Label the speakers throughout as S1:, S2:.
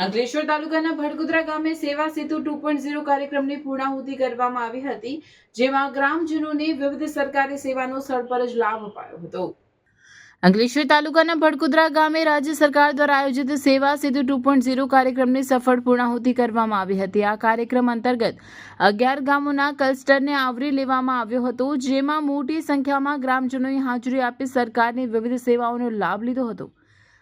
S1: અંકલેશ્વર તાલુકાના ભડકુદરા ગામે સેવા સેતુ 2.0 કાર્યક્રમની પૂર્ણાહુતિ કરવામાં આવી હતી, જેમાં ગ્રામજનોને વિવિધ સરકારી સેવાનો સ્થળ પર જ લાભ અપાયો હતો। અંકલેશ્વર તાલુકાના ભડકુદરા ગામે રાજ્ય સરકાર દ્વારા આયોજિત સેવા સેતુ 2.0 કાર્યક્રમની સફળ પૂર્ણાહુતિ કરવામાં આવી હતી। આ કાર્યક્રમ અંતર્ગત 11 ગામોના ક્લસ્ટરને આવરી લેવામાં આવ્યો હતો, જેમાં મોટી સંખ્યામાં ગ્રામજનોએ હાજરી આપી સરકારની વિવિધ સેવાઓનો લાભ લીધો હતો।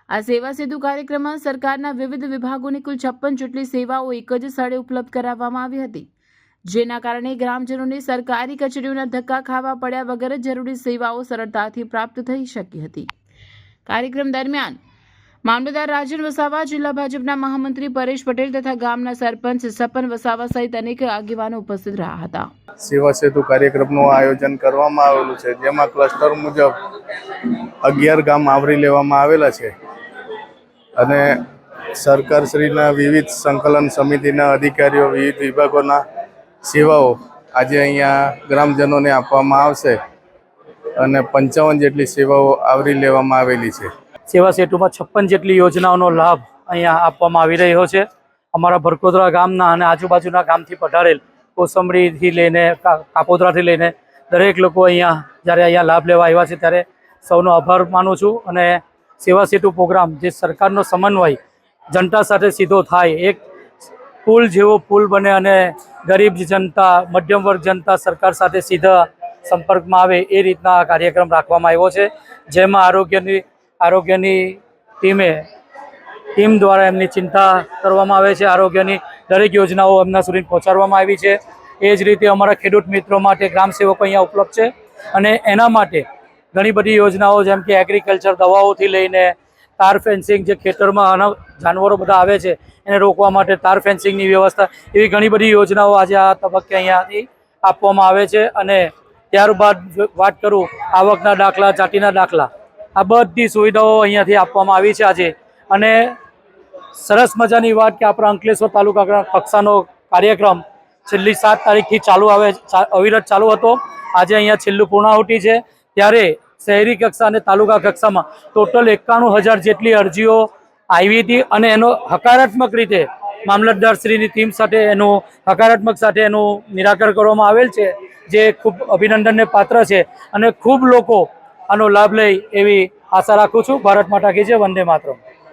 S1: આ સેવા સેતુ કાર્યક્રમમાં સરકારના વિવિધ વિભાગોની કુલ 56 જેટલી સેવાઓ એક જ સ્થળે ઉપલબ્ધ કરાવવામાં આવી હતી, જેના કારણે ગ્રામજનોને સરકારી કચેરીઓના ધક્કા ખાવા પડ્યા વગર જરૂરી સેવાઓ સરળતાથી પ્રાપ્ત થઈ શકી હતી। કાર્યક્રમ દરમિયાન મામલતદાર રાજન વસાવા, જિલ્લા ભાજપના મહામંત્રી પરેશ પટેલ તથા ગામના સરપંચ સપન વસાવા સહિત અનેક આગેવાનો ઉપસ્થિત રહ્યા હતા।
S2: સેવા સેતુ કાર્યક્રમનું આયોજન કરવામાં આવેલું છે, જેમાં ક્લસ્ટર મુજબ 11 ગામ આવરી લેવામાં આવેલા છે અને સરકારશ્રીના વિવિધ સંકલન સમિતિના અધિકારીઓ, વિવિધ વિભાગોના સેવાઓ આજે અહીંયા ગ્રામજનોને આપવામાં આવશે અને 55 જેટલી સેવાઓ આવરી લેવામાં આવેલી છે।
S3: સેવા સેતુમાં 56 જેટલી યોજનાઓનો લાભ અહીંયા આપવામાં આવી રહ્યો છે। અમારા ભડકુદરા ગામના અને આજુબાજુના ગામથી પધારેલ કોસંબડીથી લઈને કાપોદ્રાથી લઈને દરેક લોકો અહીંયા જ્યારે અહીંયા લાભ લેવા આવ્યા છે ત્યારે સૌનો આભાર માનું છું। અને સેવા સેતુ પ્રોગ્રામ જે સરકારનો સમન્વય જનતા સાથે સીધો થાય, એક પુલ જેવો પુલ બને અને ગરીબ જનતા, મધ્યમ વર્ગ જનતા સરકાર સાથે સીધા સંપર્કમાં આવે એ રીતના આ કાર્યક્રમ રાખવામાં આવ્યો છે, જેમાં આરોગ્યની ટીમ દ્વારા એમની ચિંતા કરવામાં આવે છે। આરોગ્યની દરેક યોજનાઓ એમના સુધી પહોંચાડવામાં આવી છે। એ જ રીતે અમારા ખેડૂત મિત્રો માટે ગ્રામ સેવકો અહીંયા ઉપલબ્ધ છે અને એના માટે ઘણી બધી યોજનાઓ જેમ કે એગ્રીકલ્ચર દવાઓથી લઈને તાર ફેન્સિંગ, જે ખેતરમાં જાનવરો બધા આવે છે એને રોકવા માટે તાર ફેન્સિંગની વ્યવસ્થા, એવી ઘણી બધી યોજનાઓ આજે આ તબક્કે અહીંયાથી આપવામાં આવે છે। અને ત્યારબાદ વાત કરું આવકના દાખલા, જાતિના દાખલા, આ બધી સુવિધાઓ અહીંયાથી આપવામાં આવી છે આજે। અને સરસ મજાની વાત કે આપણા અંકલેશ્વર તાલુકા કક્ષાનો કાર્યક્રમ છેલ્લી 7 તારીખથી અવિરત ચાલુ હતો। આજે અહીંયા છેલ્લું પૂર્ણાહુતિ છે, ત્યારે શહેરી કક્ષા અને તાલુકા કક્ષામાં ટોટલ 91,000 જેટલી અરજીઓ આવી હતી અને એનો હકારાત્મક રીતે મામલતદારશ્રીની ટીમ સાથે એનું નિરાકરણ કરવામાં આવેલ છે, જે ખૂબ અભિનંદનને પાત્ર છે અને ખૂબ લોકો આનો લાભ લે એવી આશા રાખું છું। ભારત માતા કી જય, વંદે માતરમ।